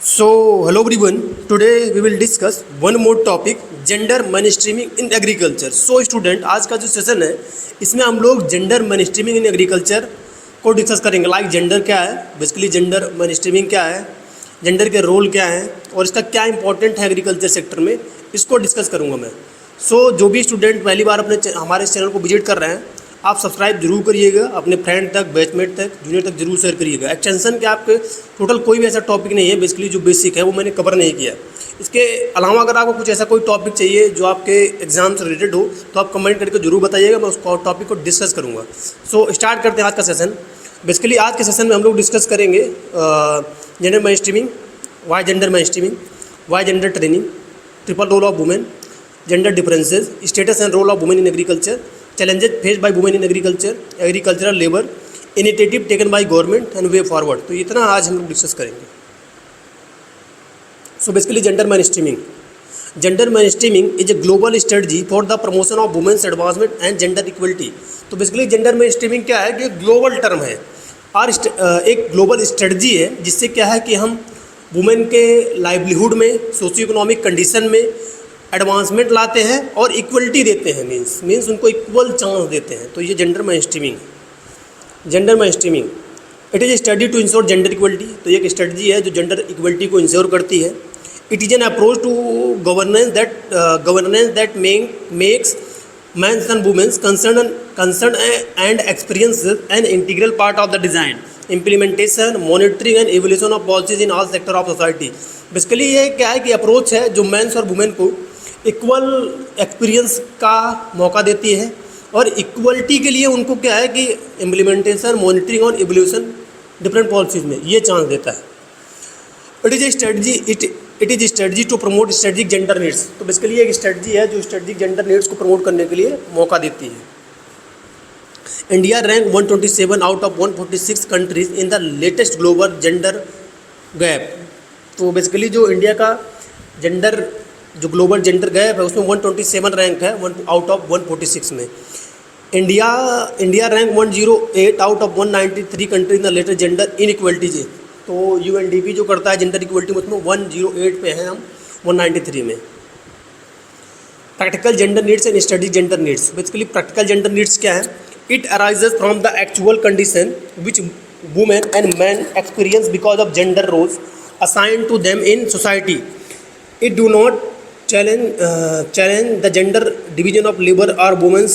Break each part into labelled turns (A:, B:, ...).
A: So, hello everyone. Today we will discuss one more topic, gender mainstreaming in agriculture. So, student, आज का जो session है इसमें हम लोग जेंडर mainstreaming इन एग्रीकल्चर को डिस्कस करेंगे. लाइक जेंडर क्या है, बेसिकली जेंडर mainstreaming क्या है, जेंडर के रोल क्या है और इसका क्या इंपॉर्टेंट है एग्रीकल्चर सेक्टर में, इसको डिस्कस करूँगा मैं. सो जो भी स्टूडेंट पहली बार अपने हमारे चैनल को विजिट कर रहे हैं, आप सब्सक्राइब जरूर करिएगा, अपने फ्रेंड तक, बैचमेट तक, जूनियर तक जरूर शेयर करिएगा. एक्सटेंशन के आपके टोटल कोई भी ऐसा टॉपिक नहीं है, बेसिकली जो बेसिक है वो मैंने कवर नहीं किया. इसके अलावा अगर आपको कुछ ऐसा कोई टॉपिक चाहिए जो आपके एग्जाम से रिलेटेड हो तो आप कमेंट करके जरूर बताइएगा, मैं उस टॉपिक को डिस्कस करूँगा. सो स्टार्ट करते हैं आज का सेशन. बेसिकली आज के सेशन में हम लोग डिस्कस करेंगे gender mainstreaming, why gender mainstreaming, why gender training, triple role of women, gender differences, status and role of women in agriculture, challenges faced by women in agriculture, agricultural labor, initiative taken by government and way forward. तो इतना आज हम लोग discuss करेंगे. So basically gender mainstreaming. Gender mainstreaming is a global strategy for the promotion of women's advancement and gender equality. तो basically gender mainstreaming क्या है कि ग्लोबल टर्म है और एक ग्लोबल स्ट्रेटजी है जिससे क्या है कि हम वुमेन के लाइवलीहुड में, सोशियो इकोनॉमिक कंडीशन में एडवांसमेंट लाते हैं और इक्वलिटी देते हैं. मीन्स उनको इक्वल चांस देते हैं. तो ये जेंडर mainstreaming है. Gender mainstreaming it is study to ensure gender equality. तो ये एक स्ट्रेटजी है जो जेंडर इक्वलिटी को इंश्योर करती है. It is an approach to governance that makes men's and women's concern and experience an integral part of the design, implementation, monitoring and evolution of policies in all sector of society. Basically ये क्या है कि approach है जो mains और women को equal experience का मौका देती है और इक्वलिटी के लिए उनको क्या है कि इम्प्लीमेंटेशन, मॉनिटरिंग और एवोल्यूशन डिफरेंट पॉलिसीज में ये चांस देता है. It is strategy to promote strategic gender needs. तो बेसिकली एक स्ट्रेटजी है जो स्ट्रेटजिक जेंडर नीड्स को प्रमोट करने के लिए मौका देती है. India rank 127 out of 146 countries in the latest global gender gap. तो बेसिकली जो इंडिया का जो ग्लोबल जेंडर गैप है उसमें 127 रैंक है आउट ऑफ 146 में. India rank 108 out of 193 country in the latest gender inequalities. तो UNDP जो करता है जेंडर इक्वलिटी में उसमें 108 पे हैं हम 193 में. Practical gender needs and study gender needs. Basically practical gender needs क्या है? It arises from the actual condition which women and man experience because of gender roles assigned to them in society. It do not challenge the gender division of labor or women's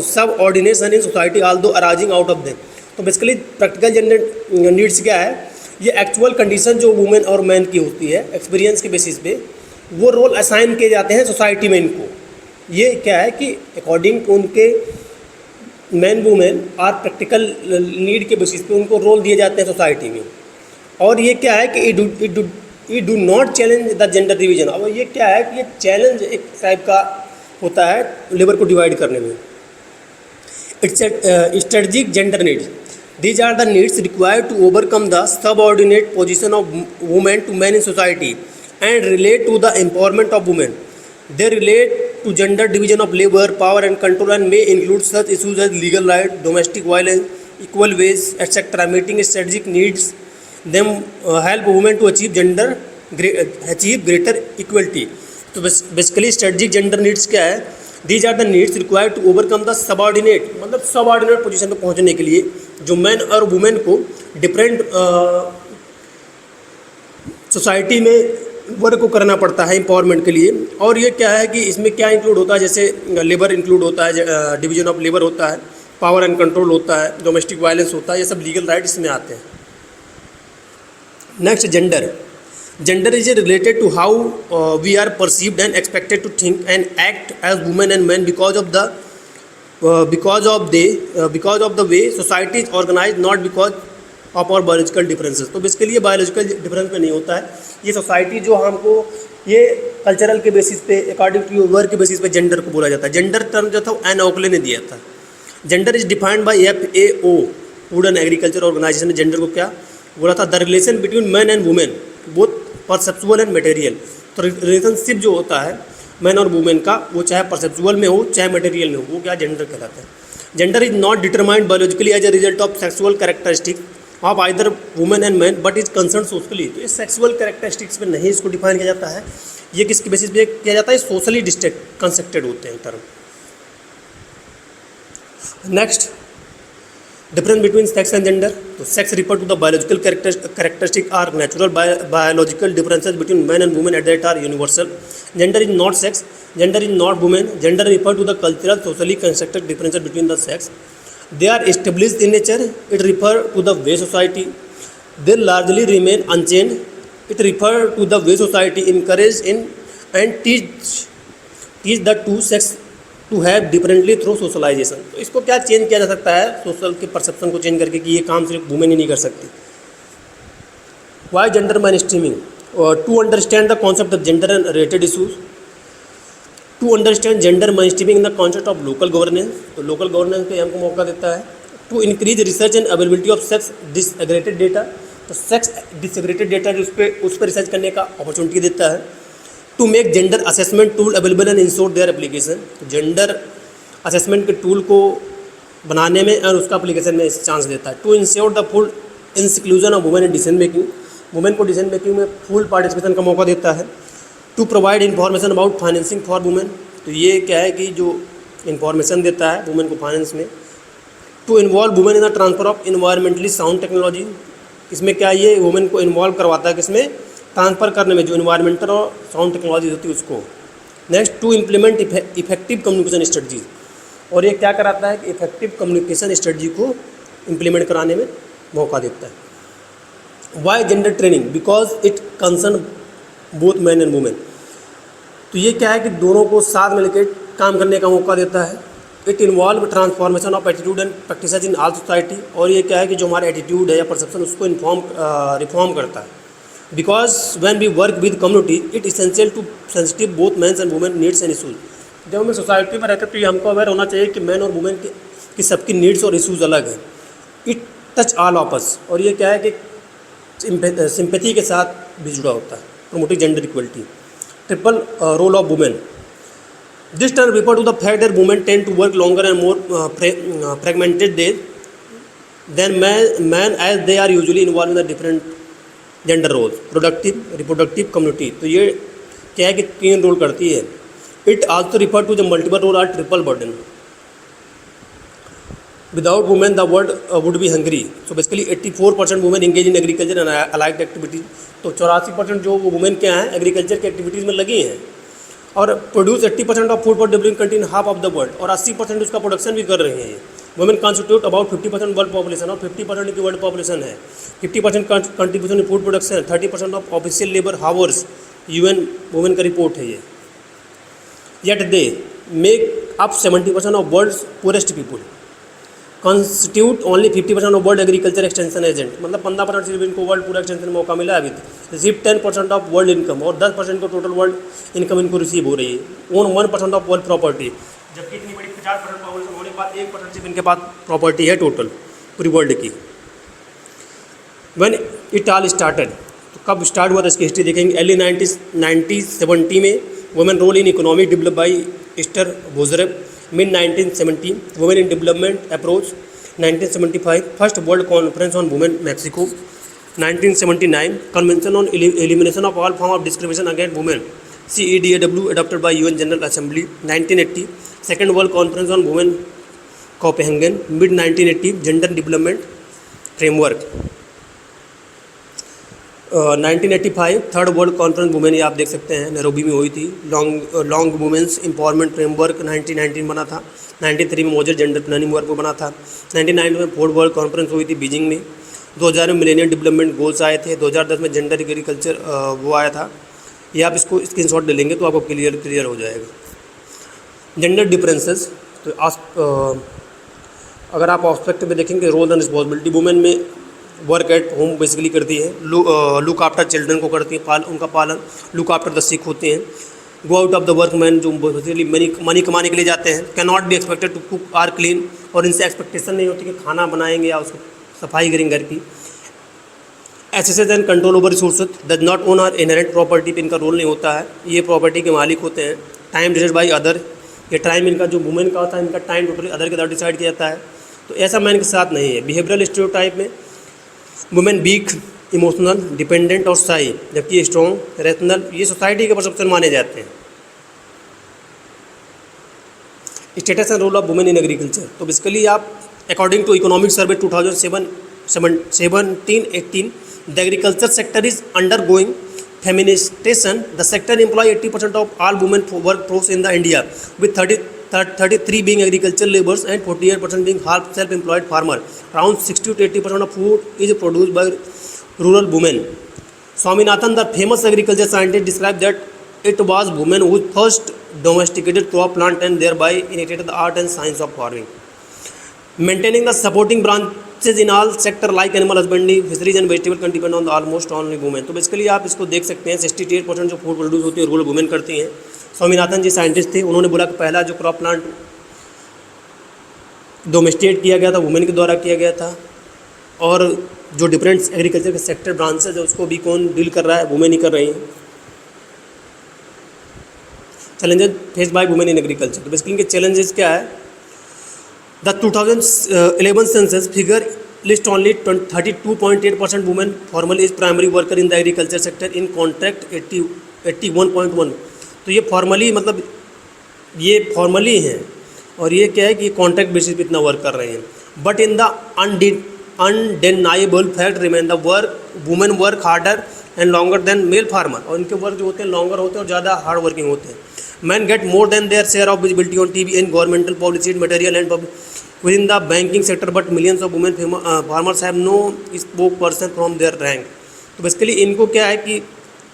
A: subordination in society although arising out of them. तो basically practical gender needs क्या है? ये actual condition जो women और man की होती है experience के बेसिस पे वो रोल असाइन किए जाते हैं सोसाइटी में इनको. ये क्या है कि अकॉर्डिंग टू उनके मैन वुमेन और प्रैक्टिकल नीड के बेसिस पे उनको रोल दिए जाते हैं सोसाइटी में. और ये क्या है कि it do not challenge the gender division. अब ये क्या है कि ये चैलेंज एक टाइप का होता है लेबर को डिवाइड करने में. It's strategic gender needs. These are the needs required to overcome the subordinate position of women to man in society and relate to the empowerment of women. They relate to gender division of labour, power and control and may include such issues as legal right, domestic violence, equal wage etcetera. Meeting strategic needs them help women to achieve greater equality. तो basically strategic gender needs क्या है? These are the needs required to overcome the subordinate, मतलब subordinate position पे पहुंचने के लिए जो man और वुमेन को डिफरेंट सोसाइटी में वर्क को करना पड़ता है एम्पावरमेंट के लिए. और ये क्या है कि इसमें क्या इंक्लूड होता है? जैसे लेबर इंक्लूड होता है, डिवीजन ऑफ लेबर होता है, पावर एंड कंट्रोल होता है, डोमेस्टिक वायलेंस होता है, ये सब लीगल राइट इसमें आते हैं. Next, gender. Gender is related to how we are perceived and expected to think and act as women and men because of the way society is organized, not because of our biological differences. तो basically ये biological difference में नहीं होता है. ये society जो हमको ये कल्चरल के बेसिस पे, अकॉर्डिंग टू वर्क के बेसिस पे जेंडर को बोला जाता है. जेंडर टर्म जो था एन ओकले ने दिया था. Gender is defined by FAO, food and agriculture organization ने जेंडर को क्या बोला था? The relation between man and women both perceptual and material. तो रिलेशनशिप जो होता है मैन और वुमेन का, वो चाहे परसेप्चुअल में हो चाहे मटेरियल में हो, वो क्या जेंडर कहलाता है. Gender is not determined biologically as a result of sexual characteristic of either women and man but is concern socially. तो इस सेक्सुअल कैरेक्टरिस्टिक्स पे नहीं इसको डिफाइन किया जाता है, ये किसके बेसिस पे किया जाता है, सोशली डिस्ट्रैक्ट कंस्ट्रक्टेड होते हैं term. Next, difference between sex and gender. तो sex refer to the biological characteristic are natural biological differences between man and women at that are universal. Gender is not sex, gender is not women. Gender refer to the cultural socially constructed differences between the sex. They are established in nature. It refer to the way society. They largely remain unchanged. It refer to the way society encourage in and teach the two sex to have differently through socialization. तो इसको क्या change किया जा सकता है, social के perception को change करके कि ये काम सिर्फ वुमेन ही नहीं कर सकती। Why gender mainstreaming? To understand the concept of gender and related issues. To understand gender mainstreaming in the concept of local governance. तो लोकल गवर्नेंस पे हमको मौका देता है। To increase research and availability of sex disaggregated data. तो sex disaggregated data उस पर research करने का अपॉर्चुनिटी देता है। To make gender assessment tool available and ensure their application. Gender assessment के टूल को बनाने में और उसका एप्लीकेशन में चांस देता है। To ensure the full inclusion of women in decision making. Women को डिसीजन मेकिंग में फुल पार्टिसिपेशन का मौका देता है। To provide information about financing for women. तो ये क्या है कि जो इन्फॉर्मेशन देता है वुमेन को फाइनेंस में। To involve women in the transfer of environmentally sound technology. इसमें क्या ये वुमेन को इन्वॉल्व करवाता है किसमें, ट्रांसफ़र करने में, जो इन्वायरमेंटल और साउंड टेक्नोलॉजी होती है उसको। Next, to implement effective communication strategies. और ये क्या कराता है कि इफेक्टिव कम्युनिकेशन स्ट्रेटजी को इम्प्लीमेंट कराने में मौका देता है। Why gender training? Because it concern both man and women. तो ये क्या है कि दोनों को साथ में लेकर काम करने का मौका देता है। It involve transformation of attitude and practices in all society. और ये क्या है कि जो हमारा एटीट्यूड है या परसेप्शन उसको रिफॉर्म करता है। Because when we work with community it essential to sensitive both man and women needs and issues. जब हमें सोसाइटी में रहते हैं तो ये हमको अवेयर होना चाहिए कि मैन और वुमेन की सबकी नीड्स और इशूज़ अलग हैं। It touch all of us. और ये क्या है कि सिंपैथी के साथ भी जुड़ा होता है। promoting gender equality. Triple role of women. This term refers to the fact that women tend to work longer and more fragmented days than men as they are usually involved in the different gender roles, productive, reproductive, community. तो ये क्या है कि 3 role करती है। It also refers to the multiple role or triple burden. Without women, the world would be hungry. So basically 84% women engage in agriculture and allied activities. तो 84% जो women क्या हैं एग्रीकल्चर की एक्टिविटीज़ में लगी हैं और produce 80% of food for developing country in half of the world. और 80% उसका प्रोडक्शन भी कर रहे हैं। Women constitute about 50% world population और 50% की वर्ल्ड पॉपुलेशन है। 50% contribution in food production, 30% of official labour hours, UN women का रिपोर्ट है ये। Yet they make up 70% of world's poorest people, constitute only 50% of world agriculture extension agent. मतलब 15% सिर्फ इनको world पूरा एक्सटेंशन में मौका मिला है अभी। रिसीव 10% ऑफ वर्ल्ड इनकम और 10% को टोटल वर्ल्ड इनकम इनको रिसीव हो रही है। ओन 1% ऑफ वर्ल्ड प्रॉपर्टी, जबकि इतनी बड़ी 50% पॉपुलेशन होने के बाद 1% सिर्फ इनके पास प्रॉपर्टी है टोटल पूरी वर्ल्ड की। व्हेन इट ऑल स्टार्टेड, तो कब स्टार्ट हुआ था इसकी हिस्ट्री देखेंगे। अर्ली 1970 में women role in economic develop by Ester Boserup. Mid 1970 women in development approach. 1975 first world conference on women Mexico. 1979 convention on elimination of all form of discrimination against women CEDAW adopted by UN General Assembly. 1980 second world conference on women Copenhagen. Mid 1980 gender development framework. 1985 third world conference women, ये आप देख सकते हैं Nairobi में हुई थी। Long women's empowerment framework 1919 बना था। 93 में मॉडल जेंडर प्लानिंग वर्क बना था। 99 में फोर्थ वर्ल्ड कॉन्फ्रेंस हुई थी बीजिंग में। 2000 में मिलेनियम डेवलपमेंट गोल्स आए थे। 2010 में जेंडर एग्रीकल्चर वो आया था। ये आप इसको स्क्रीनशॉट ले लेंगे तो आपको क्लियर हो जाएगा। जेंडर डिफरेंसेस, तो अगर आप ऑस्पेक्ट में देखेंगे रोल एंड रिस्पॉन्सिबिलिटी, वुमेन में वर्क एट होम बेसिकली करती है, लुक आफ्टर चिल्ड्रन को करती है, उनका पालन, लुक आफ्टर द सिक होते हैं। Go out of the work man, जो बेसिकली मनी कमाने के लिए जाते हैं। Can not be expected to cook or clean, और इनसे एक्सपेक्टेशन नहीं होती कि खाना बनाएंगे या उसको सफाई करेंगे घर की। Access and control over resources, does not own or inherent property पे इनका रोल नहीं होता है, ये प्रॉपर्टी के मालिक होते हैं। टाइम डिसाइड बाई अदर, ये टाइम इनका जो वुमेन का होता है इनका टाइम टोटली अदर के द्वारा डिसाइड किया जाता है, तो ऐसा मैन के साथ नहीं है। बिहेवियरल स्टीरियोटाइप में वुमेन वीक, इमोशनल, डिपेंडेंट और शाई, जबकि स्ट्रॉन्ग, रैशनल, ये सोसाइटी के परसेप्शन माने जाते हैं। Status and role of women in agriculture, तो बेसिकली आप according to economic survey 2017-18, the agriculture sector is undergoing feminisation. The sector employ 80% of all women work force in the India, with 33 being agricultural laborers and 48% being half self-employed farmer. Around 60 to 80% of food is produced by rural women. Swaminathan, the famous agriculture scientist, described that it was women who first domesticated crop plant and thereby initiated the art and science of farming. Maintaining the supporting branches in all sector like animal husbandry, fisheries and vegetable can depend on the almost only women. तो basically आप इसको देख सकते हैं 68% जो food produce होती है rural women करती हैं। स्वामीनाथन जी साइंटिस्ट थे, उन्होंने बोला कि पहला जो क्रॉप प्लांट डोमेस्टिकेट किया गया था वुमेन के द्वारा किया गया था, और जो डिफरेंट एग्रीकल्चर के सेक्टर ब्रांचेज है उसको भी कौन डील कर रहा है, वुमेन ही कर रही हैं। Challenges face by women in agriculture, तो बेसिकली इनके चैलेंजेस क्या है। The 2011 census figure list only 32.8% women formally is primary worker in the agriculture sector, in contract 81.1। तो ये फॉर्मली मतलब ये फॉर्मली हैं, और ये क्या है कि कॉन्ट्रैक्ट बेसिस पे इतना वर्क कर रहे हैं। But in the undeniable fact remain the work women work harder and longer than male farmer, और इनके वर्क जो होते हैं लॉन्गर होते हैं और ज़्यादा हार्ड वर्किंग होते हैं। Man get more than their share of visibility on TV in governmental policy material and with in the banking sector, but millions of women farmers have no spoke person from their rank. तो basically इनको क्या है कि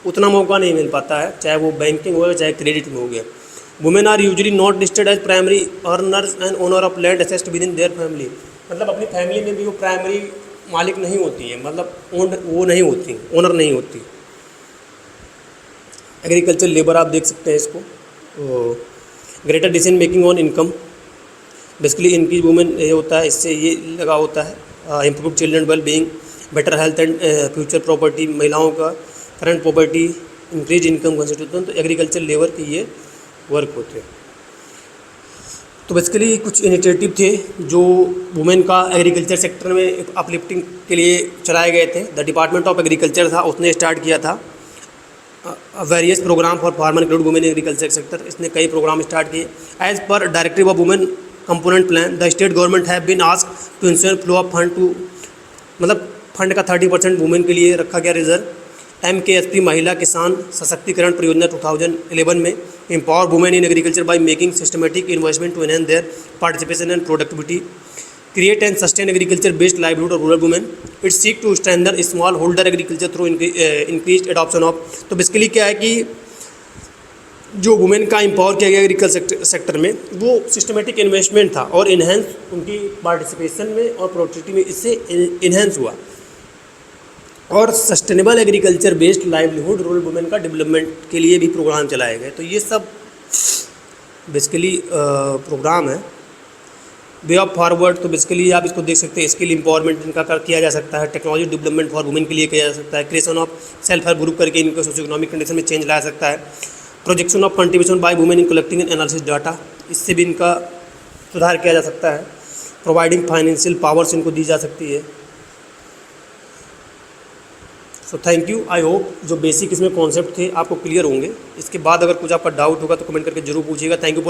A: उतना मौका नहीं मिल पाता है, चाहे वो बैंकिंग हो गया चाहे क्रेडिट में हो गया। Women are usually not listed as primary earners and owner of land assets with in their family, मतलब अपनी फैमिली में भी वो प्राइमरी मालिक नहीं होती है, मतलब वो नहीं होती, ओनर नहीं होती। एग्रीकल्चर लेबर आप देख सकते हैं इसको। Greater decision making on income, basically इनकी वुमेन ये होता है, इससे ये लगा होता है improve children well being, better health and future property, महिलाओं का current property, increase income constitution, तो एग्रीकल्चर लेबर के ये वर्क होते हैं। तो बेसिकली कुछ इनिशिएटिव थे जो वुमेन का एग्रीकल्चर सेक्टर में अपलिफ्टिंग के लिए चलाए गए थे। द डिपार्टमेंट ऑफ एग्रीकल्चर था, उसने स्टार्ट किया था various program for farmer include women agriculture sector, इसने कई प्रोग्राम स्टार्ट किए। As per directive of women component plan, the state government have been asked to ensure flow of fund to, मतलब fund का 30% women के लिए रखा गया reserve. MKSP महिला किसान सशक्तिकरण परियोजना 2011 में empower women in agriculture by making systematic investment to enhance their participation and productivity, create and sustain agriculture based livelihood of rural women, it seek to strengthen small holder agriculture through increase adoption of. तो basically क्या है कि जो women का empower किया गया agriculture sector में वो सिस्टमेटिक इन्वेस्टमेंट था और इन्हेंस उनकी पार्टिसिपेशन में और प्रोडक्टिविटी में इससे इन्हेंस हुआ, और sustainable agriculture based livelihood rural women का डेवलपमेंट के लिए भी प्रोग्राम चलाए गए। तो ये सब बेसिकली प्रोग्राम है। वे ऑफ फॉरवर्ड, तो बेसिकली आप इसको देख सकते हैं, स्किल एम्पावरमेंट इनका किया जा सकता है, टेक्नोलॉजी डेवलपमेंट फॉर वुमेन के लिए किया जा सकता है, creation of self help group करके इनको सोशो इकोनॉमिक कंडीशन में चेंज ला सकता है, projection of contribution by women in collecting and analysis data, इससे भी इनका सुधार किया जा सकता है, प्रोवाइडिंग फाइनेंशियल पावर्स इनको दी जा सकती है। So thank you, I hope जो बेसिक इसमें कॉन्सेप्ट थे आपको क्लियर होंगे। इसके बाद अगर कुछ आपका डाउट होगा तो कमेंट करके जरूर पूछिएगा। Thank you.